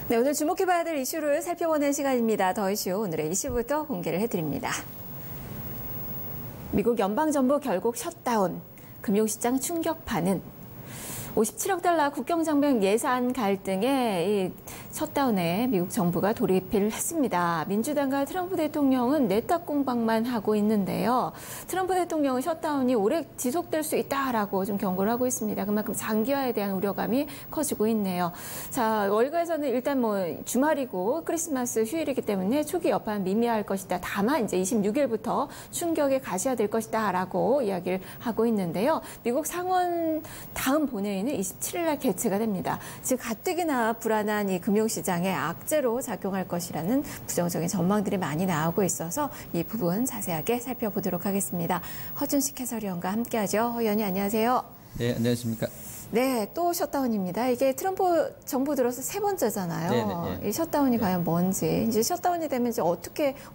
네, 오늘 주목해봐야 될 이슈를 살펴보는 시간입니다. 더 이슈 오늘의 이슈부터 공개를 해드립니다. 미국 연방정부 결국 셧다운, 금융시장 충격 반응. 57억 달러 국경장벽 예산 갈등에 이 셧다운에 미국 정부가 돌입을 했습니다. 민주당과 트럼프 대통령은 내탁 공방만 하고 있는데요. 트럼프 대통령은 셧다운이 오래 지속될 수 있다라고 좀 경고를 하고 있습니다. 그만큼 장기화에 대한 우려감이 커지고 있네요. 자, 월가에서는 일단 주말이고 크리스마스 휴일이기 때문에 초기 여파는 미미할 것이다. 다만 이제 26일부터 충격에 가시화될 것이다라고 이야기를 하고 있는데요. 미국 상원 다음 본회의는 27일 날 개최가 됩니다. 즉 가뜩이나 불안한 이 금융시장에 악재로 작용할 것이라는 부정적인 전망들이 많이 나오고 있어서 이 부분 자세하게 살펴보도록 하겠습니다. 허준식 해설위원과 함께하죠. 허 의원님 안녕하세요. 네, 안녕하십니까. 네, 또 셧다운입니다. 이게 트럼프 정부 들어서 세 번째잖아요. 네네. 이 셧다운이 과연 뭔지, 이제 셧다운이 되면 이제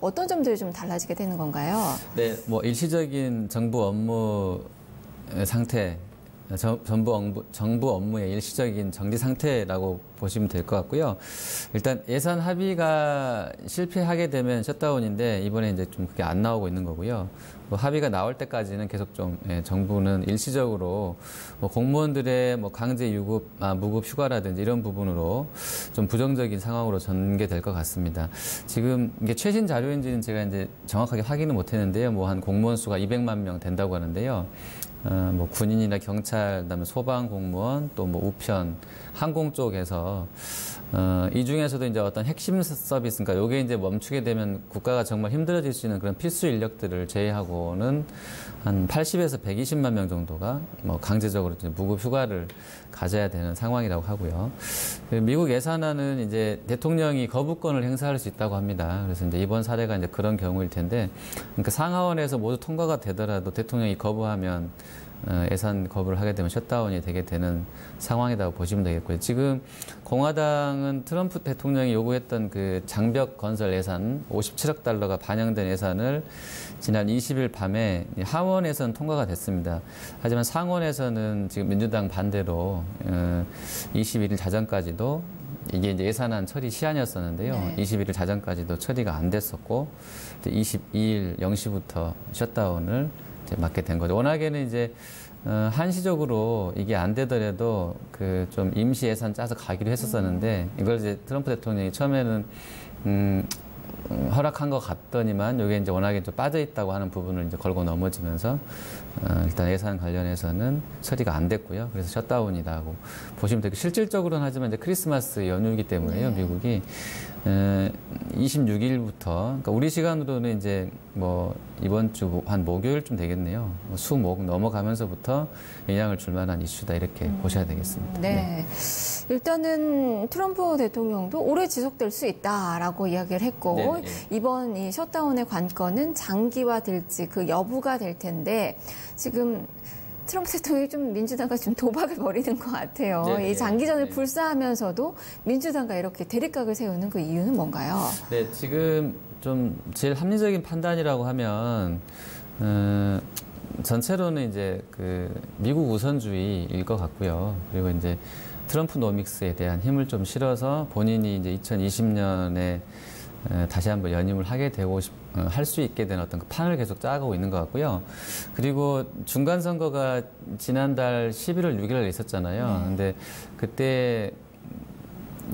어떤 점들이 좀 달라지게 되는 건가요? 네, 일시적인 정부 업무 상태, 정부 업무의 일시적인 정지 상태라고 보시면 될 것 같고요. 일단 예산 합의가 실패하게 되면 셧다운인데 이번에 이제 좀 그게 안 나오고 있는 거고요. 합의가 나올 때까지는 계속 정부는 일시적으로 공무원들의 강제 유급, 무급 휴가라든지 이런 부분으로 좀 부정적인 상황으로 전개될 것 같습니다. 지금 이게 최신 자료인지는 제가 이제 정확하게 확인은 못 했는데요. 한 공무원 수가 200만 명 된다고 하는데요. 군인이나 경찰, 그다음에 소방 공무원, 또 우편, 항공 쪽에서 이 중에서도 이제 어떤 핵심 서비스, 그러니까 요게 이제 멈추게 되면 국가가 정말 힘들어질 수 있는 그런 필수 인력들을 제외하고는 한 80에서 120만 명 정도가 강제적으로 이제 무급 휴가를 가져야 되는 상황이라고 하고요. 미국 예산안은 이제 대통령이 거부권을 행사할 수 있다고 합니다. 그래서 이제 이번 사례가 이제 그런 경우일 텐데, 그러니까 상하원에서 모두 통과가 되더라도 대통령이 거부하면 예산 거부를 하게 되면 셧다운이 되게 되는 상황이라고 보시면 되겠고요. 지금 공화당은 트럼프 대통령이 요구했던 그 장벽 건설 예산 57억 달러가 반영된 예산을 지난 20일 밤에 하원에서는 통과가 됐습니다. 하지만 상원에서는 지금 민주당 반대로 21일 자정까지도 이게 이제 예산안 처리 시한이었었는데요. 네. 21일 자정까지도 처리가 안 됐었고 22일 0시부터 셧다운을 맞게 된 거죠. 워낙에는 이제 한시적으로 이게 안 되더라도 좀 임시 예산 짜서 가기로 했었었는데 이걸 이제 트럼프 대통령이 처음에는 허락한 것 같더니만 이게 이제 워낙에 좀 빠져 있다고 하는 부분을 이제 걸고 넘어지면서 일단 예산 관련해서는 처리가 안 됐고요. 그래서 셧다운이라고 보시면 되고 실질적으로는 하지만 이제 크리스마스 연휴이기 때문에요. 네. 미국이 26일부터 그러니까 우리 시간으로는 이제 이번 주 한 목요일쯤 되겠네요. 수목 넘어가면서부터 영향을 줄 만한 이슈다 이렇게 보셔야 되겠습니다. 네. 일단은 트럼프 대통령도 오래 지속될 수 있다라고 이야기를 했고 네. 이번 이 셧다운의 관건은 장기화될지 그 여부가 될 텐데 지금 트럼프 대통령이 좀 민주당과 좀 도박을 벌이는 것 같아요. 네, 이 장기전을 네. 불사하면서도 민주당과 이렇게 대립각을 세우는 그 이유는 뭔가요? 네, 지금 좀 제일 합리적인 판단이라고 하면 전체로는 이제 미국 우선주의일 것 같고요. 그리고 이제 트럼프 노믹스에 대한 힘을 좀 실어서 본인이 이제 2020년에 다시 한번 연임을 하게 되고 할 수 있게 된 어떤 판을 계속 짜고 있는 것 같고요. 그리고 중간 선거가 지난달 11월 6일 날 있었잖아요. 근데 그때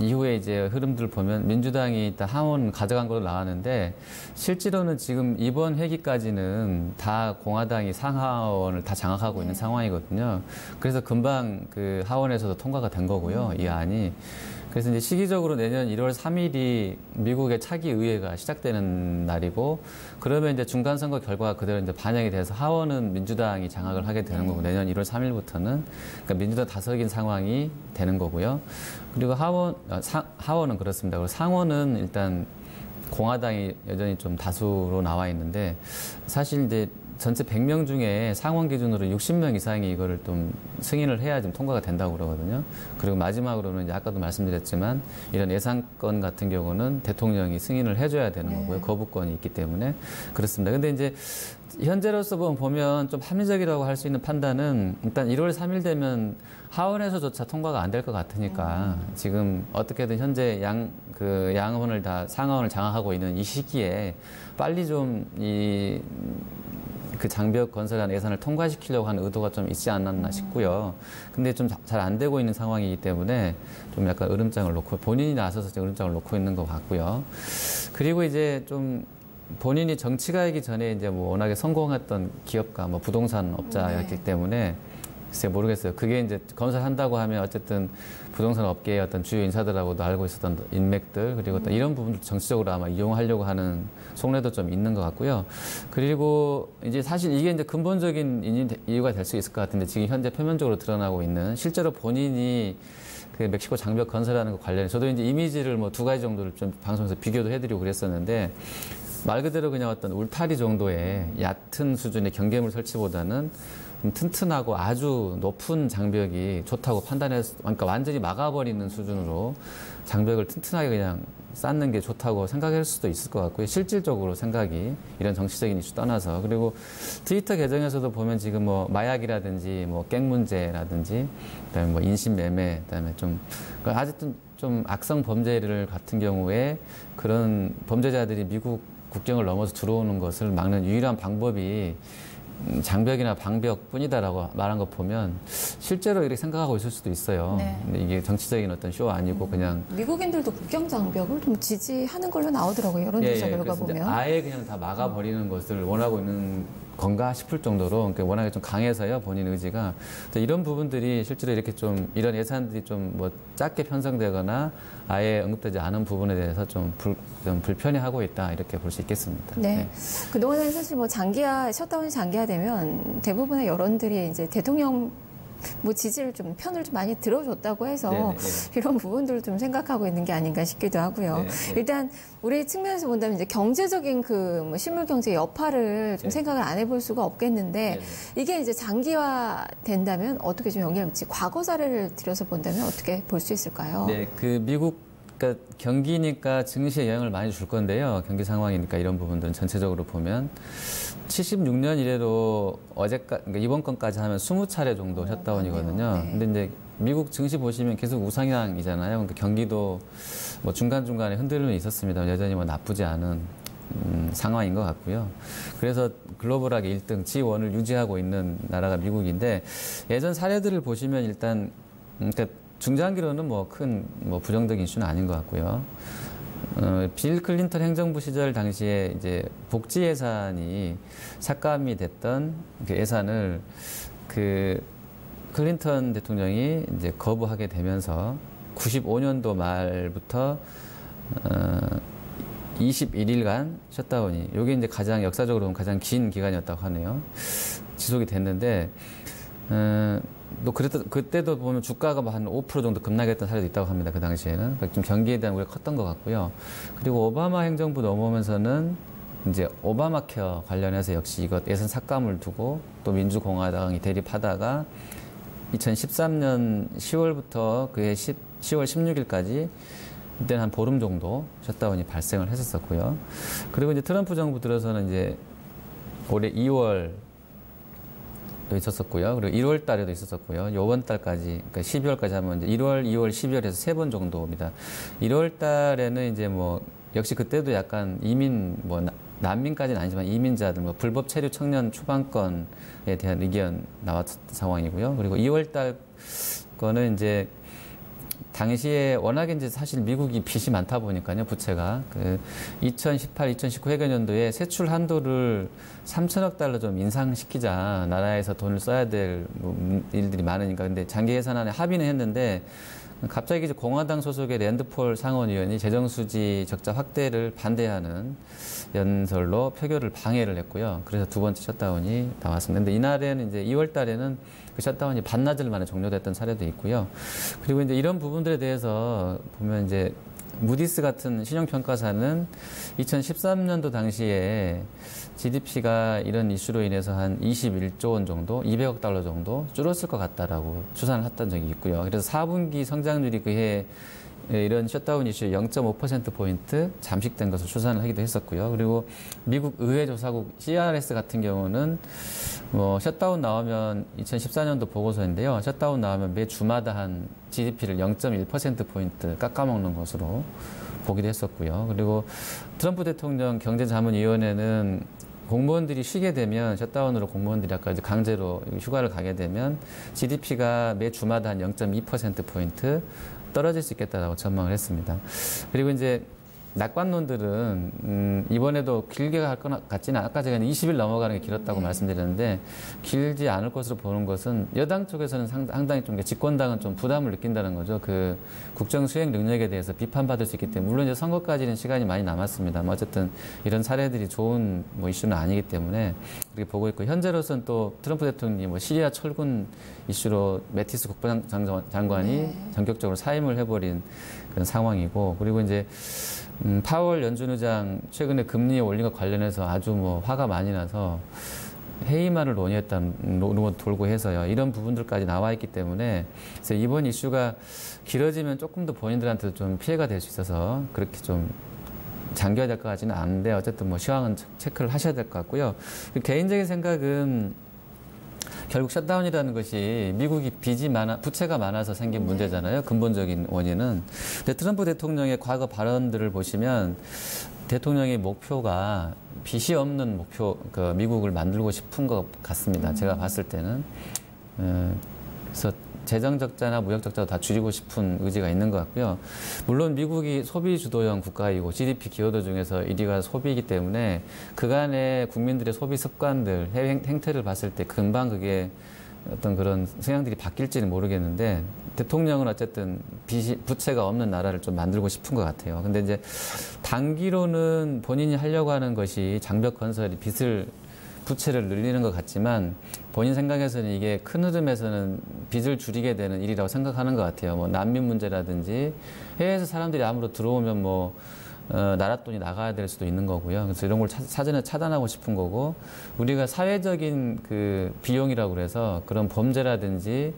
이후에 이제 흐름들을 보면 민주당이 일단 하원 가져간 걸로 나왔는데 실제로는 지금 이번 회기까지는 다 공화당이 상하원을 다 장악하고 있는 상황이거든요. 그래서 금방 하원에서도 통과가 된 거고요. 이 안이. 그래서 이제 시기적으로 내년 1월 3일이 미국의 차기 의회가 시작되는 날이고 그러면 이제 중간 선거 결과가 그대로 이제 반영이 돼서 하원은 민주당이 장악을 하게 되는 거고 내년 1월 3일부터는 그러니까 민주당 다석인 상황이 되는 거고요. 그리고 하원은 그렇습니다. 그리고 상원은 일단 공화당이 여전히 좀 다수로 나와 있는데 사실 이제 전체 100명 중에 상원 기준으로 60명 이상이 이거를 좀 승인을 해야 좀 통과가 된다고 그러거든요. 그리고 마지막으로는 이제 아까도 말씀드렸지만 이런 예산건 같은 경우는 대통령이 승인을 해줘야 되는 거고요. 거부권이 있기 때문에 그렇습니다. 근데 이제 현재로서 보면 좀 합리적이라고 할 수 있는 판단은 일단 1월 3일 되면 하원에서조차 통과가 안 될 것 같으니까 지금 어떻게든 현재 양원을 다 상하원을 장악하고 있는 이 시기에 빨리 좀 그 장벽 건설한 예산을 통과시키려고 하는 의도가 좀 있지 않았나 싶고요. 근데 좀 잘 안 되고 있는 상황이기 때문에 좀 약간 으름장을 놓고 본인이 나서서 으름장을 놓고 있는 것 같고요. 그리고 이제 좀 본인이 정치가이기 전에 이제 뭐 워낙에 성공했던 기업가, 뭐 부동산 업자였기 때문에 글쎄 모르겠어요. 그게 이제 건설한다고 하면 어쨌든 부동산 업계의 어떤 주요 인사들하고도 알고 있었던 인맥들 그리고 또 이런 부분도 정치적으로 아마 이용하려고 하는 속내도 좀 있는 것 같고요. 그리고 이제 사실 이게 이제 근본적인 이유가 될 수 있을 것 같은데 지금 현재 표면적으로 드러나고 있는 실제로 본인이 그 멕시코 장벽 건설하는 것 관련해 저도 이제 이미지를 뭐 2가지 정도를 좀 방송에서 비교도 해드리고 그랬었는데 말 그대로 그냥 어떤 울타리 정도의 얕은 수준의 경계물 설치보다는 좀 튼튼하고 아주 높은 장벽이 좋다고 판단해서 그러니까 완전히 막아버리는 수준으로 장벽을 튼튼하게 그냥 쌓는 게 좋다고 생각할 수도 있을 것 같고요. 실질적으로 생각이 이런 정치적인 이슈 떠나서 그리고 트위터 계정에서도 보면 지금 뭐 마약이라든지 뭐 갱 문제라든지 그다음에 뭐 인신매매 그다음에 좀 그러니까 아직도 좀 악성 범죄를 같은 경우에 그런 범죄자들이 미국 국경을 넘어서 들어오는 것을 막는 유일한 방법이 장벽이나 방벽뿐이다라고 말한 거 보면 실제로 이렇게 생각하고 있을 수도 있어요. 네. 근데 이게 정치적인 어떤 쇼 아니고 그냥 미국인들도 국경 장벽을 좀 지지하는 걸로 나오더라고요. 여론조사 결과 그래서 이제 보면. 아예 그냥 다 막아버리는 것을 원하고 있는 건가 싶을 정도로 그러니까 워낙에 좀 강해서요 본인 의지가 이런 부분들이 실제로 이렇게 좀 이런 예산들이 좀 뭐 작게 편성되거나 아예 언급되지 않은 부분에 대해서 좀 불편해하고 있다 이렇게 볼 수 있겠습니다. 네. 그동안에 사실 뭐 셧다운이 장기화되면 대부분의 여론들이 이제 대통령 뭐 지지를 좀 편을 좀 많이 들어줬다고 해서 네네. 이런 부분들을 좀 생각하고 있는 게 아닌가 싶기도 하고요. 네네. 일단 우리 측면에서 본다면 이제 경제적인 그 뭐 실물 경제 여파를 좀 네. 생각을 안 해볼 수가 없겠는데 네네. 이게 이제 장기화 된다면 어떻게 좀 영향을 미치? 과거 사례를 들여서 본다면 어떻게 볼 수 있을까요? 네, 그 미국 그러니까 경기니까 증시에 영향을 많이 줄 건데요. 경기 상황이니까 이런 부분들은 전체적으로 보면 76년 이래로 그러니까 이번 건까지 하면 20차례 정도 셧다운이거든요. 네. 근데 이제 미국 증시 보시면 계속 우상향이잖아요. 그러니까 경기도 뭐 중간중간에 흔들림이 있었습니다. 여전히 뭐 나쁘지 않은 상황인 것 같고요. 그래서 글로벌하게 1등 G1을 유지하고 있는 나라가 미국인데 예전 사례들을 보시면 일단 그러니까 중장기로는 뭐 큰 뭐 부정적인 이슈는 아닌 것 같고요. 빌 클린턴 행정부 시절 당시에 이제 복지 예산이 삭감이 됐던 그 예산을 그 클린턴 대통령이 이제 거부하게 되면서 95년도 말부터 21일간 셧다운이 이게 이제 가장 역사적으로 보면 가장 긴 기간이었다고 하네요. 지속이 됐는데 또 그때도 보면 주가가 뭐 한 5% 정도 급락했던 사례도 있다고 합니다. 그 당시에는 좀 경기에 대한 우려가 컸던 것 같고요. 그리고 오바마 행정부 넘어오면서는 이제 오바마 케어 관련해서 역시 이것 예산 삭감을 두고 또 민주공화당이 대립하다가 2013년 10월부터 그해 10월 16일까지 이때는 한 보름 정도 셧다운이 발생을 했었고요. 그리고 이제 트럼프 정부 들어서는 이제 올해 2월 도 있었었고요. 그리고 1월 달에도 있었었고요. 요번 달까지, 그러니까 12월까지 하면 이제 1월, 2월, 12월에서 3번 정도입니다. 1월 달에는 이제 뭐, 역시 그때도 약간 이민, 뭐, 난민까지는 아니지만 이민자들, 뭐, 불법 체류 청년 추방권에 대한 의견 나왔던 상황이고요. 그리고 2월 달 거는 이제, 당시에 워낙에 이제 사실 미국이 빚이 많다 보니까요, 부채가. 2018, 2019 회계연도에 세출 한도를 3천억 달러 좀 인상시키자. 나라에서 돈을 써야 될 일들이 많으니까. 근데 장기 예산안에 합의는 했는데, 갑자기 이제 공화당 소속의 랜드폴 상원의원이 재정수지 적자 확대를 반대하는 연설로 표결을 방해를 했고요. 그래서 두 번째 셧다운이 나왔습니다. 근데 이날에는 이제 2월 달에는 그 셧다운이 반나절 만에 종료됐던 사례도 있고요. 그리고 이제 이런 부분들에 대해서 보면 이제 무디스 같은 신용평가사는 2013년도 당시에 GDP가 이런 이슈로 인해서 한 21조 원 정도, 200억 달러 정도 줄었을 것 같다라고 추산을 했던 적이 있고요. 그래서 4분기 성장률이 그해 이런 셧다운 이슈 0.5%포인트 잠식된 것을 추산을 하기도 했었고요. 그리고 미국 의회조사국 CRS 같은 경우는 뭐 셧다운 나오면 2014년도 보고서인데요. 셧다운 나오면 매 주마다 한 GDP를 0.1%포인트 깎아먹는 것으로 보기도 했었고요. 그리고 트럼프 대통령 경제자문위원회는 공무원들이 쉬게 되면 셧다운으로 공무원들이 아까 이제 강제로 휴가를 가게 되면 GDP가 매 주마다 한 0.2%포인트 떨어질 수 있겠다라고 전망을 했습니다. 그리고 이제 낙관론들은 이번에도 길게 갈 것 같지는 아까 제가 20일 넘어가는 게 길었다고 말씀드렸는데 길지 않을 것으로 보는 것은 여당 쪽에서는 상당히 좀 집권당은 좀 부담을 느낀다는 거죠. 그 국정 수행 능력에 대해서 비판받을 수 있기 때문에 물론 이제 선거까지는 시간이 많이 남았습니다. 어쨌든 이런 사례들이 좋은 뭐 이슈는 아니기 때문에 그렇게 보고 있고 현재로서는 또 트럼프 대통령이 뭐 시리아 철군 이슈로 매티스 국방장관이 전격적으로 사임을 해버린 그런 상황이고 그리고 이제 파월 연준 의장 최근에 금리 올린 것 관련해서 아주 뭐 화가 많이 나서 해임안을 논의했다는 논의가 돌고 해서요. 이런 부분들까지 나와 있기 때문에 그래서 이번 이슈가 길어지면 조금 더 본인들한테도 좀 피해가 될 수 있어서 그렇게 좀 잠겨야 될 것 같지는 않은데 어쨌든 뭐 시황은 체크를 하셔야 될 것 같고요. 개인적인 생각은 결국 셧다운이라는 것이 미국이 부채가 많아서 생긴 문제잖아요. 근본적인 원인은. 근데 트럼프 대통령의 과거 발언들을 보시면 대통령의 목표가 빚이 없는 미국을 만들고 싶은 것 같습니다. 제가 봤을 때는. 그래서 재정 적자나 무역 적자도 다 줄이고 싶은 의지가 있는 것 같고요. 물론 미국이 소비 주도형 국가이고 GDP 기여도 중에서 1위가 소비이기 때문에 그간의 국민들의 소비 습관들, 해외 행태를 봤을 때 금방 그게 어떤 그런 성향들이 바뀔지는 모르겠는데 대통령은 어쨌든 부채가 없는 나라를 좀 만들고 싶은 것 같아요. 근데 이제 단기로는 본인이 하려고 하는 것이 장벽 건설이 부채를 늘리는 것 같지만 본인 생각에서는 이게 큰 흐름에서는 빚을 줄이게 되는 일이라고 생각하는 것 같아요. 뭐 난민 문제라든지 해외에서 사람들이 암으로 들어오면 나라 돈이 나가야 될 수도 있는 거고요. 그래서 이런 걸 사전에 차단하고 싶은 거고 우리가 사회적인 그 비용이라고 그래서 그런 범죄라든지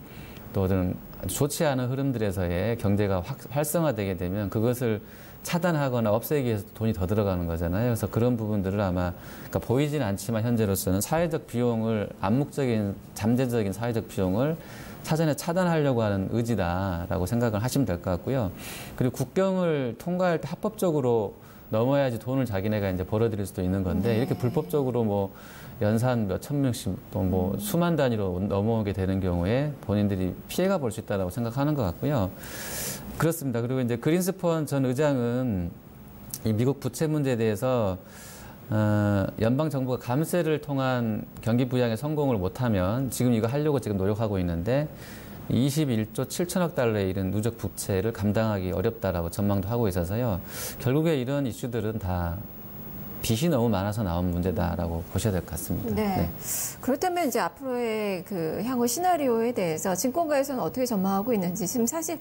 또 어떤 좋지 않은 흐름들에서의 경제가 활성화되게 되면 그것을 차단하거나 없애기 위해서 돈이 더 들어가는 거잖아요. 그래서 그런 부분들을 아마 그러니까 보이지는 않지만 현재로서는 사회적 비용을 암묵적인 잠재적인 사회적 비용을 사전에 차단하려고 하는 의지다라고 생각을 하시면 될 것 같고요. 그리고 국경을 통과할 때 합법적으로 넘어야지 돈을 자기네가 이제 벌어들일 수도 있는 건데 이렇게 불법적으로 뭐 연산 몇천 명씩 또 뭐 수만 단위로 넘어오게 되는 경우에 본인들이 피해가 볼 수 있다고 생각하는 것 같고요. 그렇습니다. 그리고 이제 그린스펀 전 의장은 이 미국 부채 문제에 대해서 연방 정부가 감세를 통한 경기 부양에 성공을 못하면 지금 이거 하려고 지금 노력하고 있는데 21조 7천억 달러에 이른 누적 부채를 감당하기 어렵다라고 전망도 하고 있어서요. 결국에 이런 이슈들은 다 빚이 너무 많아서 나온 문제다라고 보셔야 될 것 같습니다. 네. 네. 그렇다면 이제 앞으로의 그 향후 시나리오에 대해서 증권가에서는 어떻게 전망하고 있는지 지금 사실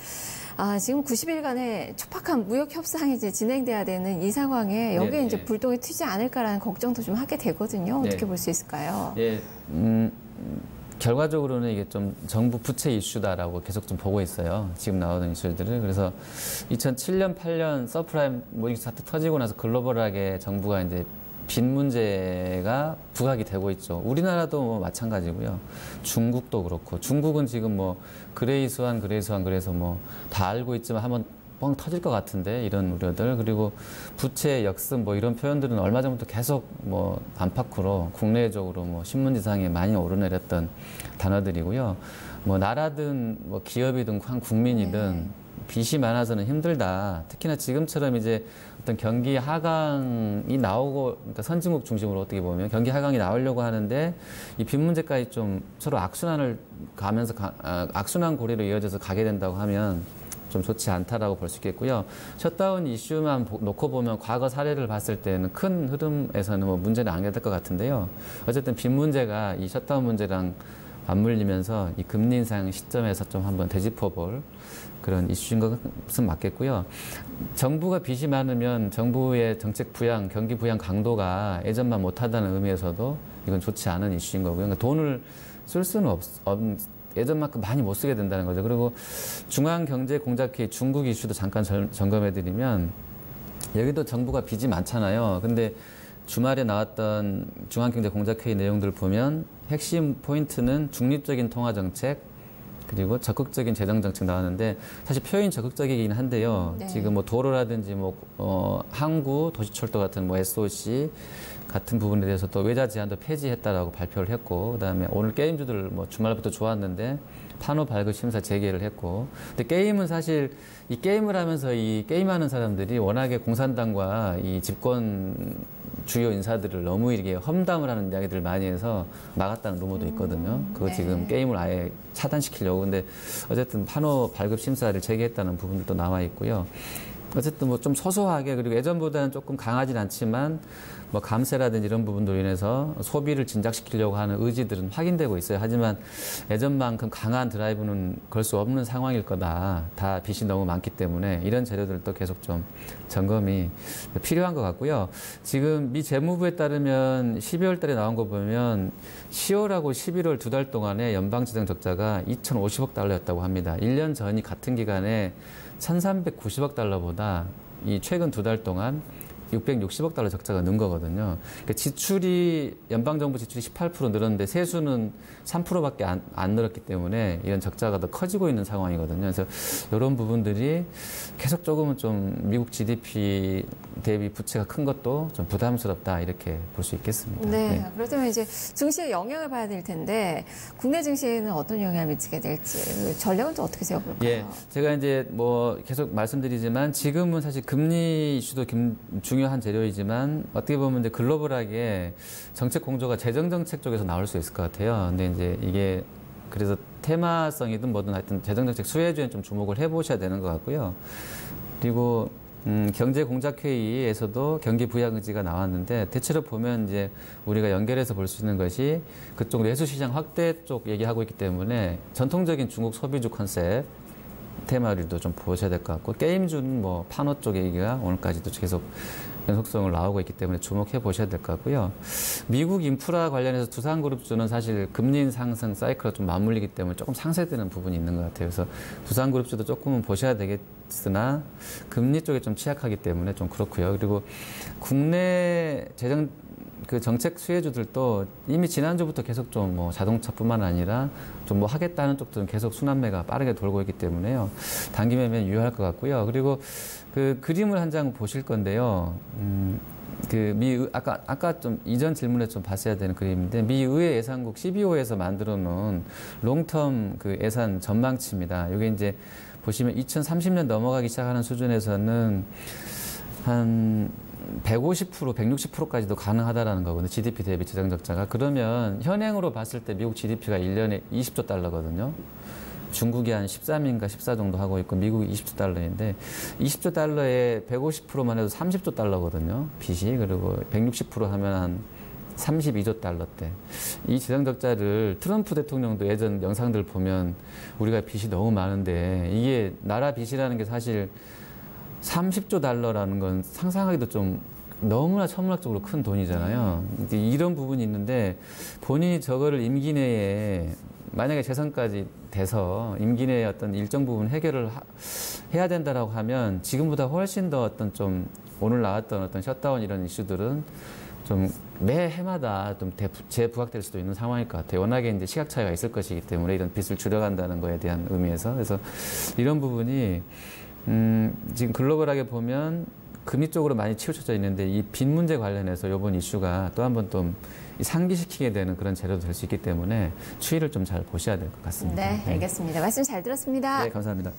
지금 90일간의 촉박한 무역 협상이 이제 진행돼야 되는 이 상황에 여기에 이제 불똥이 튀지 않을까라는 걱정도 좀 하게 되거든요. 어떻게 볼 수 있을까요? 네. 결과적으로는 이게 좀 정부 부채 이슈다라고 계속 좀 보고 있어요. 지금 나오는 이슈들을. 그래서 2007년, 8년 서프라임 모기지 사태 터지고 나서 글로벌하게 정부가 이제 빚 문제가 부각이 되고 있죠. 우리나라도 뭐 마찬가지고요. 중국도 그렇고. 중국은 지금 뭐 그레이 스완 그래서 뭐 다 알고 있지만 한번 뻥 터질 것 같은데 이런 우려들 그리고 부채 역습 뭐 이런 표현들은 얼마 전부터 계속 뭐 안팎으로 국내적으로 뭐 신문지상에 많이 오르내렸던 단어들이고요. 뭐 나라든 뭐 기업이든 한 국민이든 빚이 많아서는 힘들다. 특히나 지금처럼 이제 어떤 경기 하강이 나오고 그러니까 선진국 중심으로 어떻게 보면 경기 하강이 나오려고 하는데 이 빚 문제까지 좀 서로 악순환을 가면서 악순환 고리로 이어져서 가게 된다고 하면 좀 좋지 않다라고 볼 수 있겠고요. 셧다운 이슈만 놓고 보면 과거 사례를 봤을 때는 큰 흐름에서는 뭐 문제는 안 될 것 같은데요. 어쨌든 빚 문제가 이 셧다운 문제랑 맞물리면서 이 금리 인상 시점에서 좀 한번 되짚어볼 그런 이슈인 것은 맞겠고요. 정부가 빚이 많으면 정부의 정책 부양, 경기 부양 강도가 예전만 못하다는 의미에서도 이건 좋지 않은 이슈인 거고요. 그러니까 돈을 쓸 수는 예전만큼 많이 못 쓰게 된다는 거죠. 그리고 중앙경제공작회의 중국 이슈도 잠깐 점검해드리면 여기도 정부가 빚이 많잖아요. 근데 주말에 나왔던 중앙경제공작회의 내용들을 보면 핵심 포인트는 중립적인 통화정책 그리고 적극적인 재정정책 나왔는데 사실 표현이 적극적이긴 한데요. 네. 지금 뭐 도로라든지 항구, 도시철도 같은 SOC 같은 부분에 대해서 또 외자 제한도 폐지했다라고 발표를 했고, 그다음에 오늘 게임주들 주말부터 좋았는데 판호 발급 심사 재개를 했고, 근데 게임은 사실 이 게임을 하면서 이 게임하는 사람들이 워낙에 공산당과 이 집권 주요 인사들을 너무 이렇게 험담을 하는 이야기들을 많이 해서 막았다는 루머도 있거든요. 그거 네. 지금 게임을 아예 차단시키려고. 근데 어쨌든 판호 발급 심사를 재개했다는 부분들도 나와 있고요. 어쨌든 좀 소소하게, 그리고 예전보다는 조금 강하진 않지만 감세라든지 이런 부분들로 인해서 소비를 진작시키려고 하는 의지들은 확인되고 있어요. 하지만 예전만큼 강한 드라이브는 걸 수 없는 상황일 거다. 다 빚이 너무 많기 때문에 이런 재료들도 계속 좀 점검이 필요한 것 같고요. 지금 미 재무부에 따르면 12월 달에 나온 거 보면 10월하고 11월 두 달 동안에 연방재정 적자가 2,050억 달러였다고 합니다. 1년 전이 같은 기간에 1,390억 달러보다 이 최근 두 달 동안 660억 달러 적자가 는 거거든요. 그러니까 연방정부 지출이 18% 늘었는데 세수는 3%밖에 안 늘었기 때문에 이런 적자가 더 커지고 있는 상황이거든요. 그래서 이런 부분들이 계속 조금은 좀 미국 GDP 대비 부채가 큰 것도 좀 부담스럽다 이렇게 볼 수 있겠습니다. 네. 그렇다면 이제 증시에 영향을 봐야 될 텐데 국내 증시에는 어떤 영향을 미치게 될지 전략은 또 어떻게 세워볼까요? 예, 제가 이제 계속 말씀드리지만 지금은 사실 금리 이슈도 중요한 재료이지만 어떻게 보면 이제 글로벌하게 정책 공조가 재정 정책 쪽에서 나올 수 있을 것 같아요. 근데 이제 이게 그래서 테마성이든 뭐든 하여튼 재정 정책 수혜주에 좀 주목을 해보셔야 되는 것 같고요. 그리고 경제공작회의에서도 경기 부양 의지가 나왔는데 대체로 보면 이제 우리가 연결해서 볼 수 있는 것이 그쪽 내수시장 확대 쪽 얘기하고 있기 때문에 전통적인 중국 소비주 컨셉 테마류도 좀 보셔야 될 것 같고, 게임주는 판호 쪽 얘기가 오늘까지도 계속 연속성을 나오고 있기 때문에 주목해 보셔야 될 것 같고요. 미국 인프라 관련해서 두산그룹주는 사실 금리 상승 사이클과 좀 맞물리기 때문에 조금 상쇄되는 부분이 있는 것 같아요. 그래서 두산그룹주도 조금은 보셔야 되겠으나 금리 쪽에 좀 취약하기 때문에 좀 그렇고요. 그리고 국내 정책 수혜주들도 이미 지난주부터 계속 좀 자동차뿐만 아니라 좀 하겠다는 쪽들은 계속 순환매가 빠르게 돌고 있기 때문에요. 단기 매매는 유효할 것 같고요. 그리고 그 그림을 한 장 보실 건데요. 아까 좀 이전 질문에 좀 봤어야 되는 그림인데, 미 의회 예산국 12호에서 만들어 놓은 롱텀 예산 전망치입니다. 이게 이제 보시면 2030년 넘어가기 시작하는 수준에서는 한 150%, 160%까지도 가능하다라는 거거든요. GDP 대비 재정 적자가. 그러면 현행으로 봤을 때 미국 GDP가 1년에 20조 달러거든요. 중국이 한 13인가 14 정도 하고 있고 미국이 20조 달러인데 20조 달러에 150%만 해도 30조 달러거든요. 빚이. 그리고 160% 하면 한 32조 달러대. 이 재정 적자를 트럼프 대통령도 예전 영상들 보면 우리가 빚이 너무 많은데 이게 나라 빚이라는 게 사실 30조 달러라는 건 상상하기도 좀 너무나 천문학적으로 큰 돈이잖아요. 이런 부분이 있는데 본인이 저거를 임기 내에 만약에 재선까지 돼서 임기 내에 어떤 일정 부분 해결을 해야 된다라고 하면 지금보다 훨씬 더 좀 오늘 나왔던 어떤 셧다운 이런 이슈들은 좀 매 해마다 좀 재부각될 수도 있는 상황일 것 같아요. 워낙에 이제 시각 차이가 있을 것이기 때문에 이런 빚을 줄여간다는 거에 대한 의미에서. 그래서 이런 부분이 지금 글로벌하게 보면 금리 쪽으로 많이 치우쳐져 있는데 이 빚 문제 관련해서 이번 이슈가 또 한 번 좀 상기시키게 되는 그런 재료도 될 수 있기 때문에 추이를 좀 잘 보셔야 될 것 같습니다. 네, 알겠습니다. 말씀 잘 들었습니다. 네, 감사합니다.